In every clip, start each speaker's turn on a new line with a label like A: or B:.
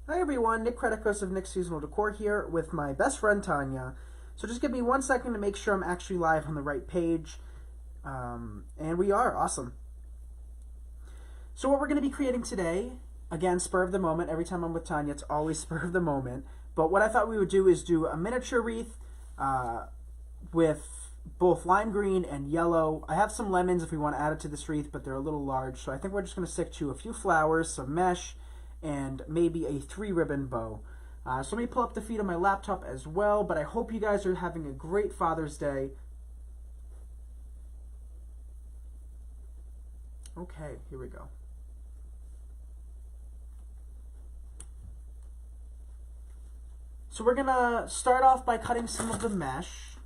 A: Hi everyone, Nick Creticos of Nick's Seasonal Decor here with my best friend Tanya. So just give me 1 second to make sure I'm actually live on the right page. And we are, awesome. So what we're going to be creating today, again, spur of the moment. Every time I'm with Tanya, it's always spur of the moment. But what I thought we would do is do a miniature wreath with both lime green and yellow. I have some lemons if we want to add it to this wreath, but they're a little large. So I think we're just going to stick to a few flowers, some mesh, and maybe a 3-ribbon bow. So let me pull up the feed on my laptop as well, but I hope you guys are having a great Father's Day. Okay, here we go. So we're gonna start off by cutting some of the mesh.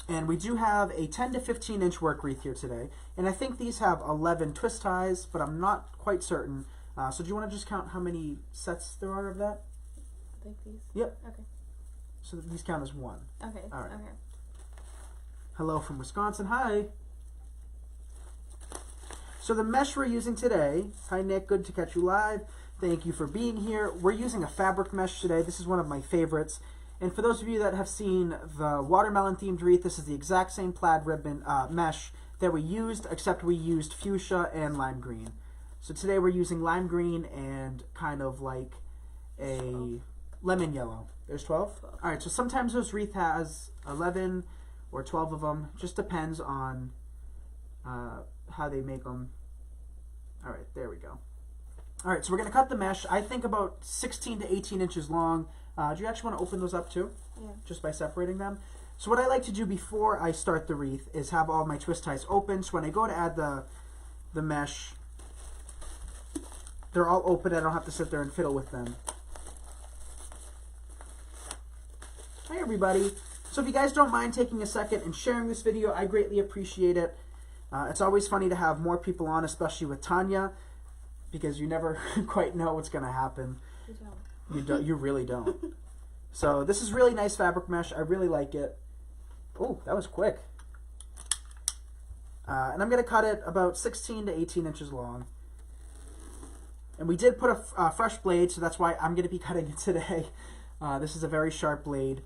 A: And we do have a 10 to 15 inch work wreath here today. And I think these have 11 twist ties, but I'm not quite certain. So do you want to just count how many sets there are of that?
B: Like these?
A: Yep.
B: Okay.
A: So these count as one.
B: Okay.
A: All right.
B: Okay.
A: Hello from Wisconsin. Hi. So the mesh we're using today, hi Nick, good to catch you live. Thank you for being here. We're using a fabric mesh today. This is one of my favorites. And for those of you that have seen the watermelon themed wreath, this is the exact same plaid ribbon mesh that we used, except we used fuchsia and lime green. So today we're using lime green and kind of like a lemon yellow. There's 12?
B: 12. All
A: right, so sometimes those wreath has 11 or 12 of them. Just depends on how they make them. All right, there we go. All right, so we're going to cut the mesh, I think about 16 to 18 inches long. Do you actually want to open those up too?
B: Yeah.
A: Just by separating them? So what I like to do before I start the wreath is have all my twist ties open. So when I go to add the mesh, they're all open. I don't have to sit there and fiddle with them. Hi everybody. So if you guys don't mind taking a second and sharing this video, I greatly appreciate it. It's always funny to have more people on, especially with Tanya, because you never quite know what's going to happen.
B: You don't.
A: You really don't. So this is really nice fabric mesh. I really like it. Oh, that was quick. And I'm going to cut it about 16 to 18 inches long. And we did put a fresh blade, so that's why I'm going to be cutting it today. This is a very sharp blade.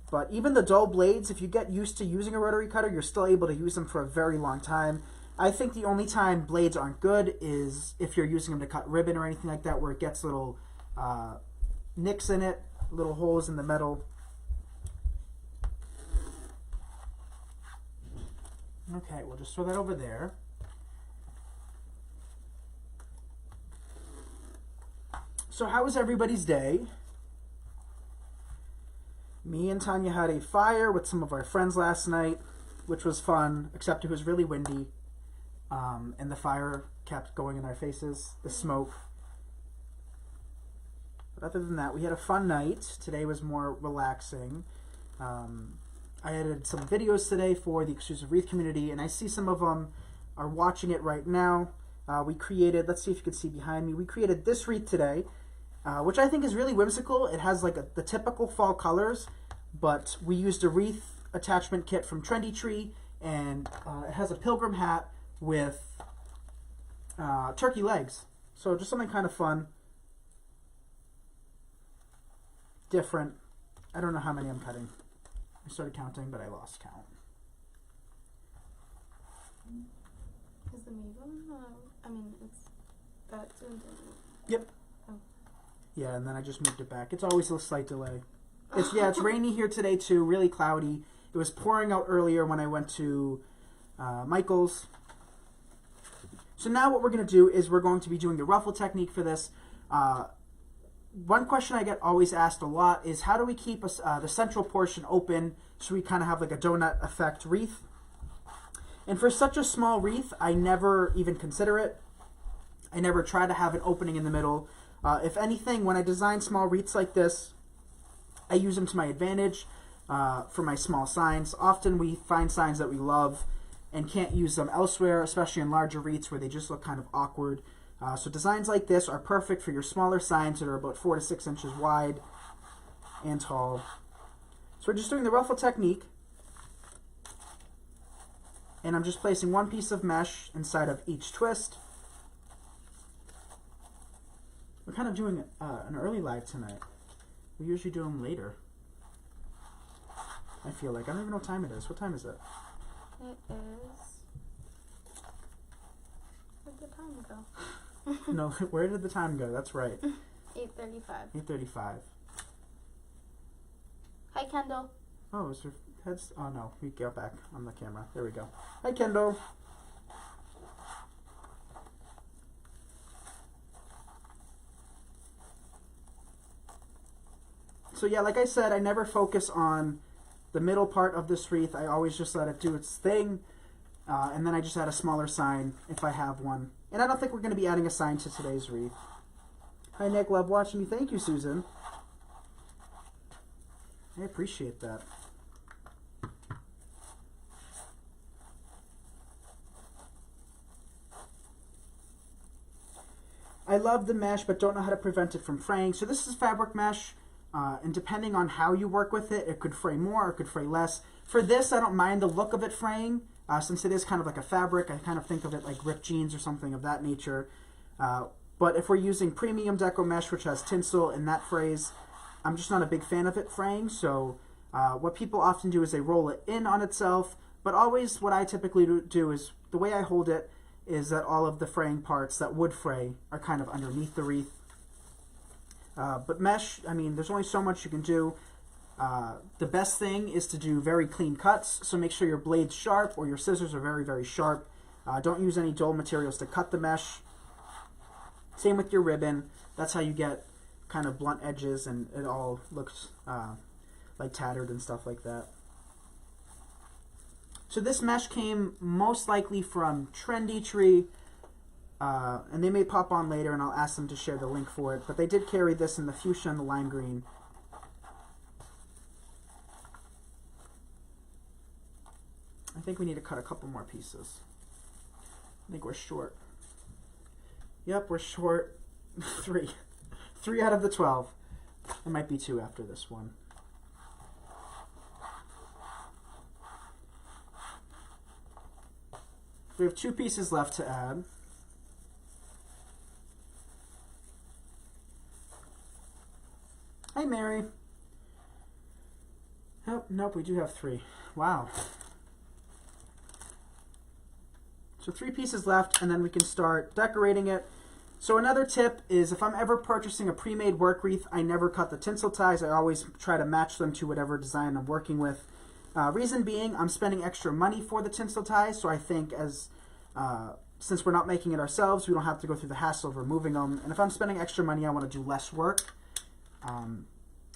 A: But even the dull blades, if you get used to using a rotary cutter, you're still able to use them for a very long time. I think the only time blades aren't good is if you're using them to cut ribbon or anything like that, where it gets little nicks in it, little holes in the metal. Okay, we'll just throw that over there. So how was everybody's day? Me and Tanya had a fire with some of our friends last night, which was fun, except it was really windy. And the fire kept going in our faces, the smoke. But other than that, we had a fun night. Today was more relaxing. I edited some videos today for the exclusive wreath community, and I see some of them are watching it right now. We created, let's see if you can see behind me, we created this wreath today, which I think is really whimsical. It has like the typical fall colors, but we used a wreath attachment kit from Trendy Tree, and it has a pilgrim hat with turkey legs. So just something kind of fun. Different. I don't know how many I'm cutting. I started counting, but I lost count.
B: Is the maid one? I mean, it's that.
A: Yep.
B: Oh.
A: Yeah, and then I just moved it back. It's always a slight delay. It's rainy here today too, really cloudy. It was pouring out earlier when I went to Michael's. So now what we're going to do is we're going to be doing the ruffle technique for this. One question I get always asked a lot is how do we keep the central portion open so we kind of have like a donut effect wreath? And for such a small wreath, I never even consider it. I never try to have an opening in the middle. If anything, when I design small wreaths like this, I use them to my advantage for my small signs. Often we find signs that we love and can't use them elsewhere, especially in larger wreaths where they just look kind of awkward. So designs like this are perfect for your smaller signs that are about 4 to 6 inches wide and tall. So we're just doing the ruffle technique. And I'm just placing one piece of mesh inside of each twist. We're kind of doing an early live tonight. We usually do them later. I feel like. I don't even know what time it is. What time is it?
B: It is... Where'd the time go?
A: No, where did the time go? That's right.
B: 8:35.
A: 8:35.
B: Hi, Kendall.
A: Oh, is her head's... Oh, no. We got back on the camera. There we go. Hi, Kendall. So, yeah, like I said, I never focus on the middle part of this wreath. I always just let it do its thing. And then I just add a smaller sign if I have one. And I don't think we're going to be adding a sign to today's wreath. Hi, Nick. Love watching you. Thank you, Susan. I appreciate that. I love the mesh, but don't know how to prevent it from fraying. So this is fabric mesh, and depending on how you work with it, it could fray more, it could fray less. For this, I don't mind the look of it fraying, since it is kind of like a fabric. I kind of think of it like ripped jeans or something of that nature. But if we're using premium deco mesh, which has tinsel and that frays, I'm just not a big fan of it fraying. So what people often do is they roll it in on itself. But always what I typically do is, the way I hold it is that all of the fraying parts that would fray are kind of underneath the wreath. But mesh, I mean, there's only so much you can do. The best thing is to do very clean cuts. So make sure your blade's sharp or your scissors are very, very sharp. Don't use any dull materials to cut the mesh. Same with your ribbon. That's how you get kind of blunt edges and it all looks like tattered and stuff like that. So this mesh came most likely from Trendy Tree, and they may pop on later and I'll ask them to share the link for it, but they did carry this in the fuchsia and the lime green. I think we need to cut a couple more pieces. I think we're short. Yep, we're short 3. 3 out of the 12. There might be 2 after this one. We have 2 pieces left to add. Hi, Mary. Oh, nope, we do have 3. Wow. So 3 pieces left, and then we can start decorating it. So another tip is if I'm ever purchasing a pre-made work wreath, I never cut the tinsel ties. I always try to match them to whatever design I'm working with. Reason being, I'm spending extra money for the tinsel ties, so I think since we're not making it ourselves, we don't have to go through the hassle of removing them. And if I'm spending extra money, I want to do less work.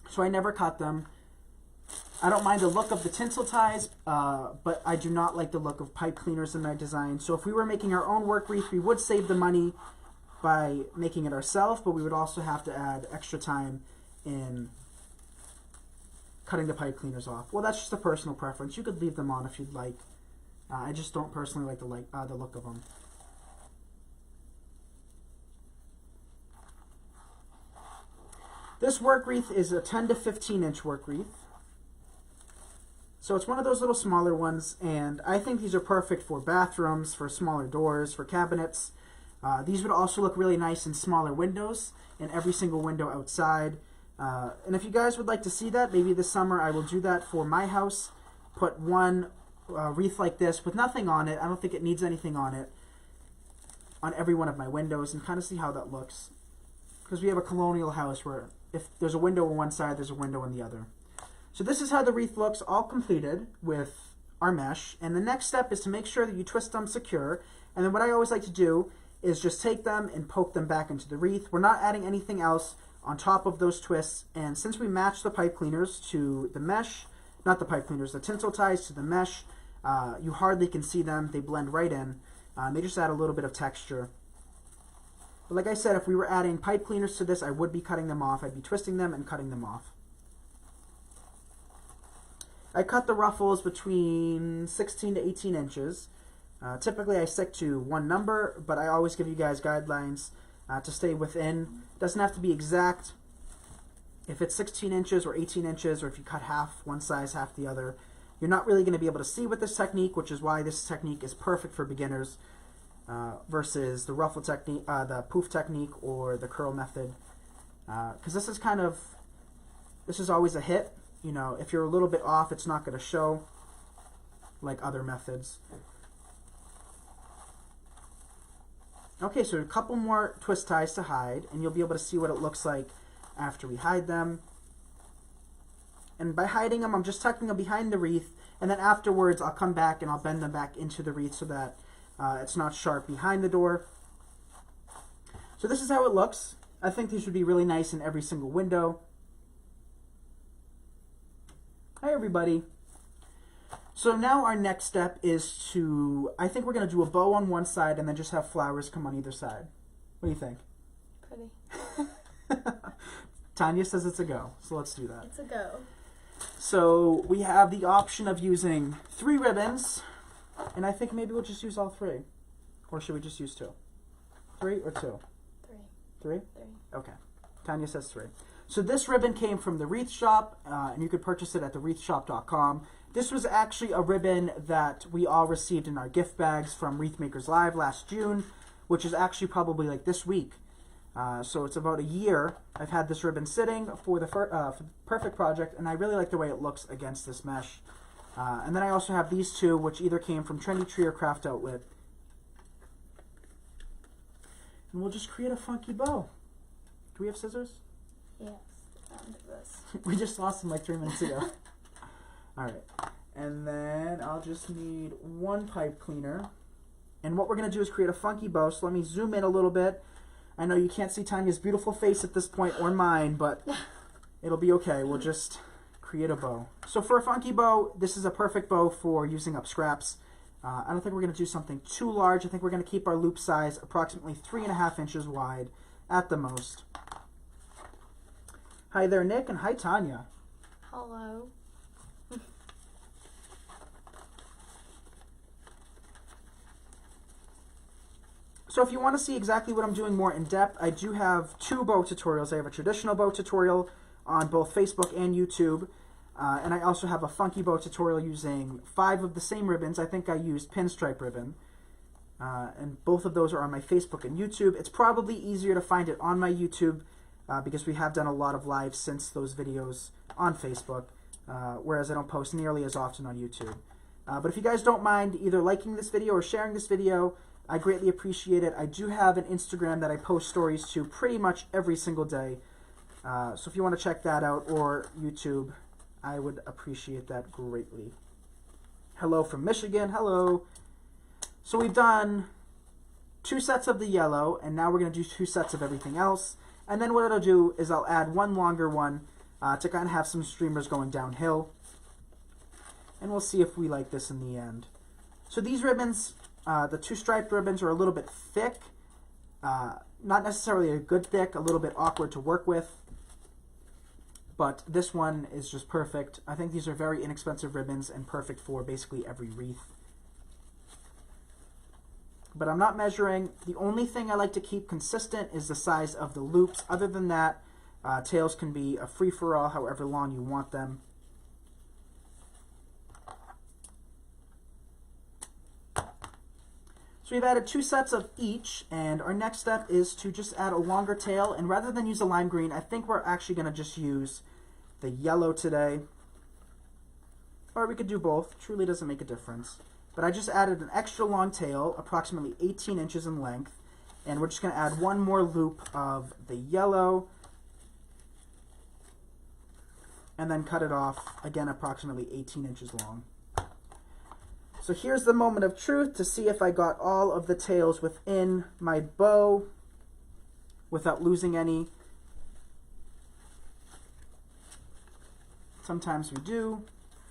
A: So I never cut them. I don't mind the look of the tinsel ties, but I do not like the look of pipe cleaners in my design. So if we were making our own work wreath, we would save the money by making it ourselves, but we would also have to add extra time in cutting the pipe cleaners off. Well, that's just a personal preference. You could leave them on if you'd like. I just don't personally like the look of them. This work wreath is a 10 to 15 inch work wreath. So it's one of those little smaller ones, and I think these are perfect for bathrooms, for smaller doors, for cabinets. These would also look really nice in smaller windows, in every single window outside. And if you guys would like to see that, maybe this summer I will do that for my house. Put one wreath like this with nothing on it. I don't think it needs anything on it. On every one of my windows, and kind of see how that looks. Because we have a colonial house where if there's a window on one side, there's a window on the other. So this is how the wreath looks, all completed with our mesh. And the next step is to make sure that you twist them secure. And then what I always like to do is just take them and poke them back into the wreath. We're not adding anything else on top of those twists. And since we match the pipe cleaners to the mesh, not the pipe cleaners, the tinsel ties to the mesh, you hardly can see them. They blend right in. They just add a little bit of texture. But like I said, if we were adding pipe cleaners to this, I would be cutting them off. I'd be twisting them and cutting them off. I cut the ruffles between 16 to 18 inches. Typically I stick to one number, but I always give you guys guidelines to stay within. It doesn't have to be exact. If it's 16 inches or 18 inches, or if you cut half one size, half the other, you're not really going to be able to see with this technique, which is why this technique is perfect for beginners. versus the ruffle technique, the poof technique, or the curl method. Because this is always a hit. You know, if you're a little bit off, it's not going to show like other methods. Okay, so a couple more twist ties to hide, and you'll be able to see what it looks like after we hide them. And by hiding them, I'm just tucking them behind the wreath, and then afterwards I'll come back and I'll bend them back into the wreath so that it's not sharp behind the door. So this is how it looks. I think these would be really nice in every single window. Hi everybody. So now our next step is to, I think we're going to do a bow on one side and then just have flowers come on either side. What do you think?
B: Pretty.
A: Tanya says it's a go, so let's do that.
B: It's a go.
A: So we have the option of using 3 ribbons, and I think maybe we'll just use all 3. Or should we just use 2? 3 or 2?
B: 3.
A: 3?
B: 3.
A: Okay. Tanya says 3. So this ribbon came from the Wreath shop, and you could purchase it at thewreathshop.com. This was actually a ribbon that we all received in our gift bags from Wreath Makers Live last June, which is actually probably like this week. So it's about a year. I've had this ribbon sitting for the perfect project, and I really like the way it looks against this mesh. And then I also have these 2, which either came from Trendy Tree or Craft Outlet. And we'll just create a funky bow. Do we have scissors?
B: Yes. And this.
A: We just lost them like 3 minutes ago. Alright. And then I'll just need 1 pipe cleaner. And what we're going to do is create a funky bow. So let me zoom in a little bit. I know you can't see Tanya's beautiful face at this point, or mine, but it'll be okay. We'll just create a bow. So for a funky bow, this is a perfect bow for using up scraps. I don't think we're going to do something too large. I think we're going to keep our loop size approximately 3.5 inches wide at the most. Hi there, Nick, and hi, Tanya.
B: Hello.
A: So if you want to see exactly what I'm doing more in depth, I do have 2 bow tutorials. I have a traditional bow tutorial on both Facebook and YouTube. And I also have a funky bow tutorial using 5 of the same ribbons. I think I used pinstripe ribbon. And both of those are on my Facebook and YouTube. It's probably easier to find it on my YouTube because we have done a lot of lives since those videos on Facebook, whereas I don't post nearly as often on YouTube. But if you guys don't mind either liking this video or sharing this video, I greatly appreciate it. I do have an Instagram that I post stories to pretty much every single day. So if you want to check that out, or YouTube, I would appreciate that greatly. Hello from Michigan. Hello. So we've done 2 sets of the yellow, and now we're going to do 2 sets of everything else. And then what I'll do is I'll add 1 longer one to kind of have some streamers going downhill. And we'll see if we like this in the end. So these ribbons, the 2 striped ribbons, are a little bit thick. Not necessarily a good thick, a little bit awkward to work with. But this one is just perfect. I think these are very inexpensive ribbons and perfect for basically every wreath. But I'm not measuring. The only thing I like to keep consistent is the size of the loops. Other than that, tails can be a free-for-all however long you want them. So we've added 2 sets of each, and our next step is to just add a longer tail. And rather than use a lime green, I think we're actually going to just use the yellow today. Or we could do both. Truly doesn't make a difference. But I just added an extra long tail, approximately 18 inches in length. And we're just going to add 1 more loop of the yellow. And then cut it off, again, approximately 18 inches long. So here's the moment of truth to see if I got all of the tails within my bow without losing any. Sometimes we do.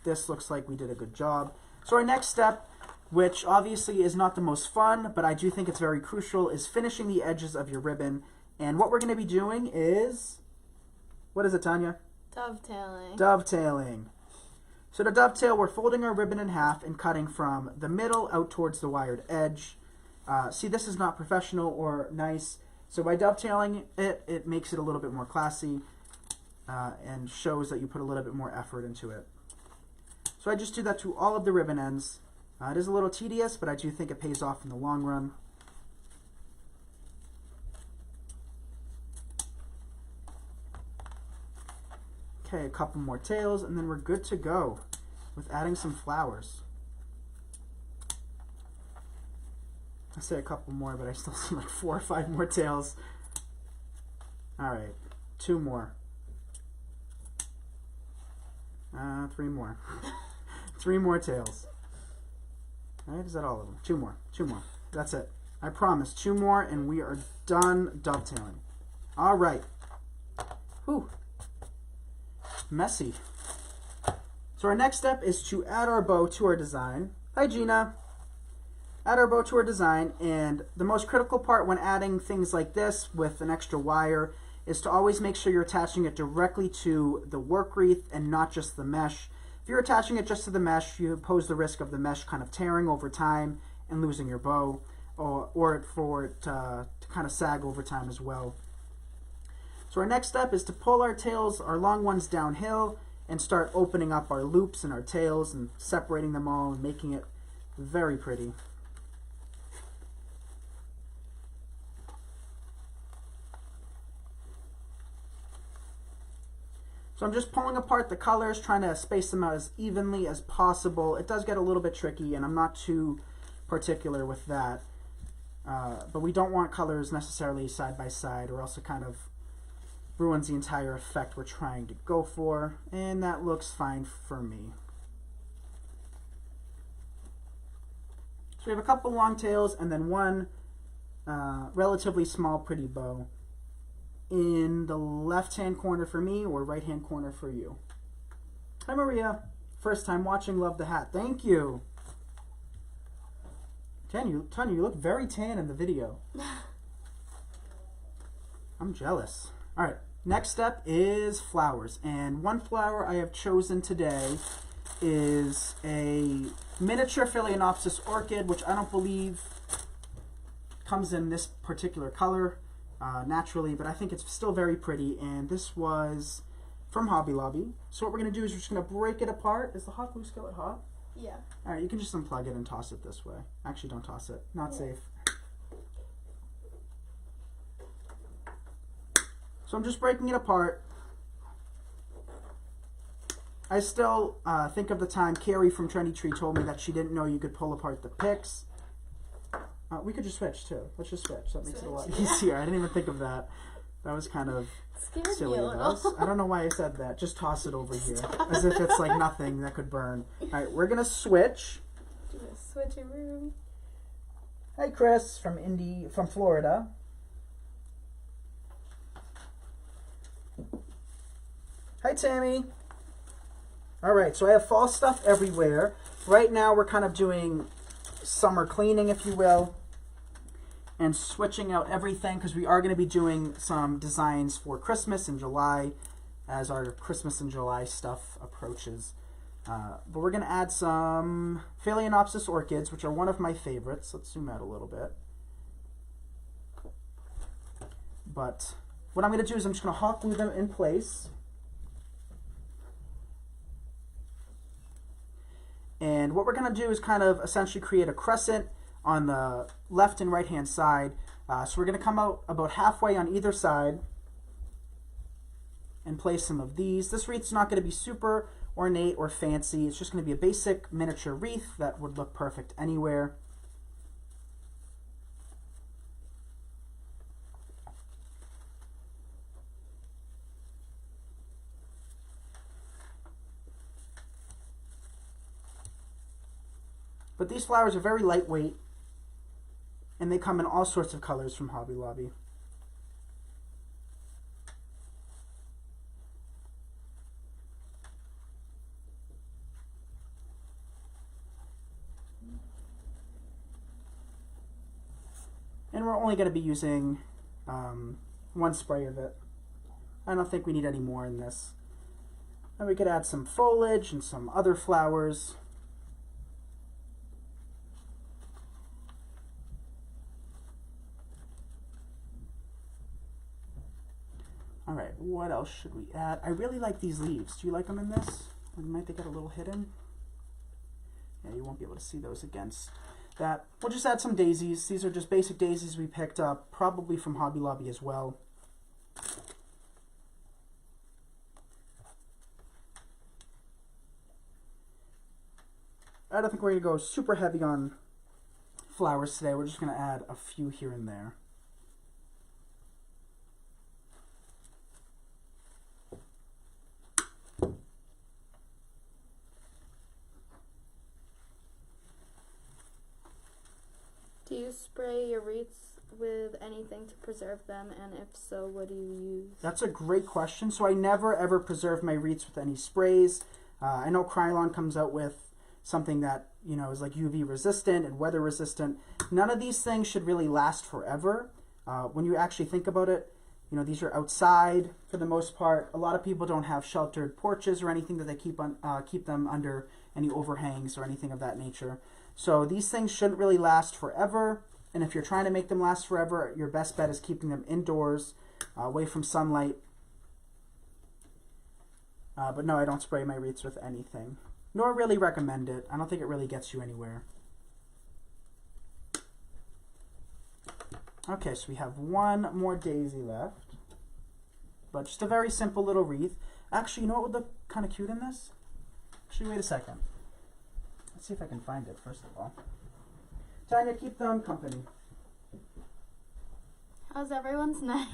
A: This looks like we did a good job. So our next step, which obviously is not the most fun, but I do think it's very crucial, is finishing the edges of your ribbon. And what we're going to be doing is, what is it, Tanya?
B: Dovetailing.
A: Dovetailing. So to dovetail, we're folding our ribbon in half and cutting from the middle out towards the wired edge. See, this is not professional or nice. So by dovetailing it, it makes it a little bit more classy and shows that you put a little bit more effort into it. So I just do that to all of the ribbon ends. It is a little tedious, but I do think it pays off in the long run. Okay, a couple more tails, and then we're good to go with adding some flowers. I say a couple more, but I still see like 4 or 5 more tails. All right, 2 more. 3 more. 3 more tails. All right, is that all of them? 2 more. 2 more. That's it. I promise. 2 more, and we are done dovetailing. All right. Whew. Messy. So our next step is to add our bow to our design. Hi, Gina. Add our bow to our design, and the most critical part when adding things like this with an extra wire is to always make sure you're attaching it directly to the work wreath and not just the mesh. If you're attaching it just to the mesh, you pose the risk of the mesh kind of tearing over time and losing your bow, or for it to kind of sag over time as well. So our next step is to pull our tails, our long ones, downhill and start opening up our loops and our tails and separating them all and making it very pretty. So I'm just pulling apart the colors, trying to space them out as evenly as possible. It does get a little bit tricky, and I'm not too particular with that. But we don't want colors necessarily side by side, or else it kind of ruins the entire effect we're trying to go for. And that looks fine for me. So we have a couple long tails, and then one relatively small, pretty bow in the left-hand corner for me, or right-hand corner for you. Hi, Maria. First time watching, love the hat. Thank you. Tanya, you look very tan in the video. I'm jealous. All right, next step is flowers. And one flower I have chosen today is a miniature Phalaenopsis orchid, which I don't believe comes in this particular color naturally, but I think it's still very pretty. And this was from Hobby Lobby. So what we're going to do is we're just going to break it apart. Is the hot glue skillet hot?
B: Yeah.
A: All right, you can just unplug it and toss it this way. Actually, don't toss it. Not safe. So I'm just breaking it apart. I still think of the time Carrie from Trendy Tree told me that she didn't know you could pull apart the picks. We could just switch too. Let's just switch. That makes it a lot easier. I didn't even think of that. That was kind of silly of us. I don't know why I said that. Just toss it over here. As if it's like nothing that could burn. Alright, we're going to switch.
B: Do a switcheroo.
A: Hi, Chris from Florida. Hi, Tammy. Alright, so I have fall stuff everywhere. Right now we're kind of doing summer cleaning, if you will, and switching out everything because we are going to be doing some designs for Christmas in July as our Christmas in July stuff approaches. But we're going to add some Phalaenopsis orchids, which are one of my favorites. Let's zoom out a little bit. But what I'm going to do is I'm just going to hot glue them in place. And what we're going to do is kind of essentially create a crescent on the left and right hand side. So we're going to come out about halfway on either side and place some of these. This wreath's not going to be super ornate or fancy. It's just going to be a basic miniature wreath that would look perfect anywhere. But these flowers are very lightweight, and they come in all sorts of colors from Hobby Lobby. And we're only going to be using one spray of it. I don't think we need any more in this. And we could add some foliage and some other flowers. All right, what else should we add? I really like these leaves. Do you like them in this? Or might they get a little hidden? Yeah, you won't be able to see those against that. We'll just add some daisies. These are just basic daisies we picked up, probably from Hobby Lobby as well. I don't think we're going to go super heavy on flowers today. We're just going to add a few here and there.
B: Do you spray your wreaths with anything to preserve them, and if so, what do you use?
A: That's a great question. So I never ever preserve my wreaths with any sprays. I know Krylon comes out with something that, you know, is like UV resistant and weather resistant. None of these things should really last forever. When you actually think about it, you know, these are outside for the most part. A lot of people don't have sheltered porches or anything that they keep them under any overhangs or anything of that nature. So these things shouldn't really last forever. And if you're trying to make them last forever, your best bet is keeping them indoors, away from sunlight. But no, I don't spray my wreaths with anything. Nor really recommend it. I don't think it really gets you anywhere. Okay, so we have one more daisy left. But just a very simple little wreath. Actually, you know what would look kind of cute in this? Actually, wait a second. Let's see if I can find it, first of all. Tanya, keep them company.
B: How's everyone's night?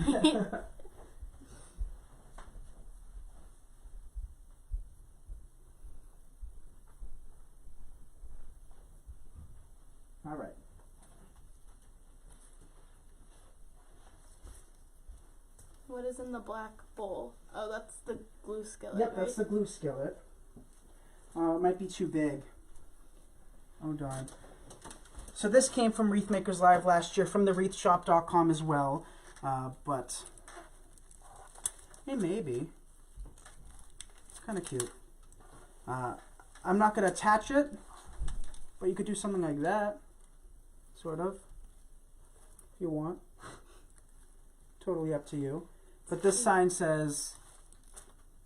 A: All right.
B: What is in the black bowl? Oh, that's the glue skillet.
A: Yep,
B: right?
A: that's the glue skillet. It might be too big. Oh, darn. So this came from Wreath Makers Live last year, from the wreathshop.com as well. But, hey, maybe. It's kind of cute. I'm not going to attach it, but you could do something like that. Sort of. If you want. Totally up to you. But this sign says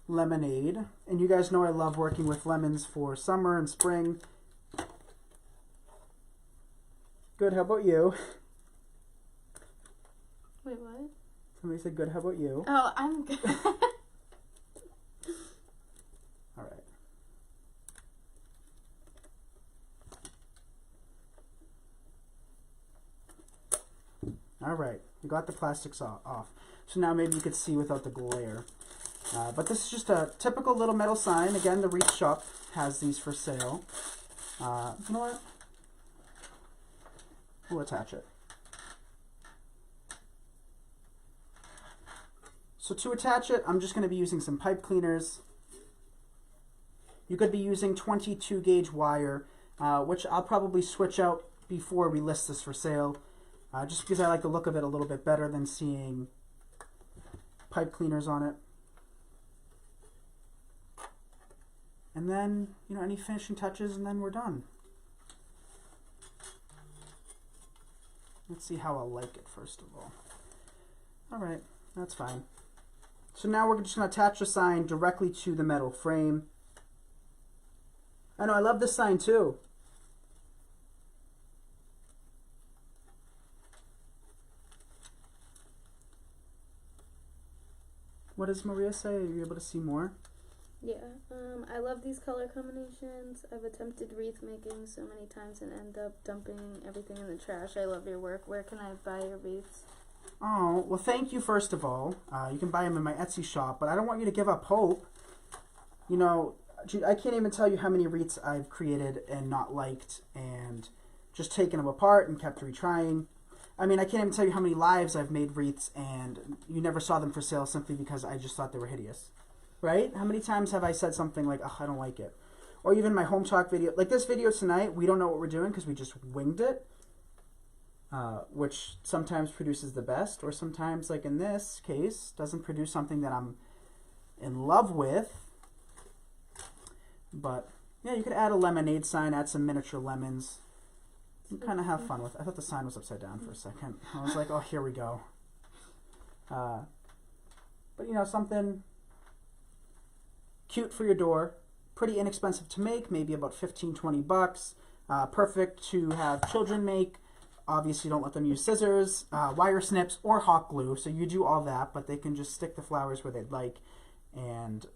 A: lemonade. And you guys know I love working with lemons for summer and spring. Good, how about you?
B: Wait, what?
A: Somebody said good, how about you?
B: Oh, I'm good.
A: All right. All right, we got the plastics off. So now maybe you could see without the glare. But this is just a typical little metal sign. Again, the Wreath Shop has these for sale. You know what? We'll attach it. So to attach it, I'm just going to be using some pipe cleaners. You could be using 22 gauge wire, which I'll probably switch out before we list this for sale, just because I like the look of it a little bit better than seeing pipe cleaners on it. And then, you know, any finishing touches, and then we're done. Let's see how I'll like it first of all. All right, that's fine. So now we're just going to attach the sign directly to the metal frame. I know, I love this sign too. What does Maria say? Are you able to see more?
B: Yeah, I love these color combinations. I've attempted wreath making so many times and end up dumping everything in the trash. I love your work. Where can I buy your wreaths?
A: Oh, well, thank you, first of all. You can buy them in my Etsy shop, but I don't want you to give up hope. You know, I can't even tell you how many wreaths I've created and not liked and just taken them apart and kept retrying. I mean, I can't even tell you how many lives I've made wreaths and you never saw them for sale simply because I just thought they were hideous. Right? How many times have I said something like, oh, I don't like it? Or even my home talk video. Like this video tonight, we don't know what we're doing because we just winged it. Which sometimes produces the best, or sometimes, like in this case, doesn't produce something that I'm in love with. But, yeah, you could add a lemonade sign, add some miniature lemons. And kind of have fun with it. I thought the sign was upside down for a second. I was like, oh, here we go. But, you know, something cute for your door. Pretty inexpensive to make, maybe about 15, 20 bucks. Perfect to have children make. Obviously, don't let them use scissors, wire snips, or hot glue. So you do all that, but they can just stick the flowers where they'd like and,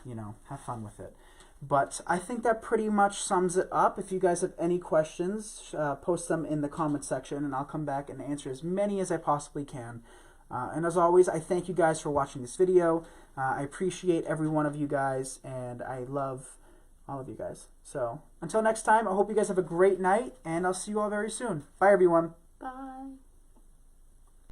A: you know, have fun with it. But I think that pretty much sums it up. If you guys have any questions, post them in the comment section, and I'll come back and answer as many as I possibly can. And as always, I thank you guys for watching this video. I appreciate every one of you guys, and I love all of you guys. So until next time, I hope you guys have a great night, and I'll see you all very soon. Bye, everyone.
B: Bye.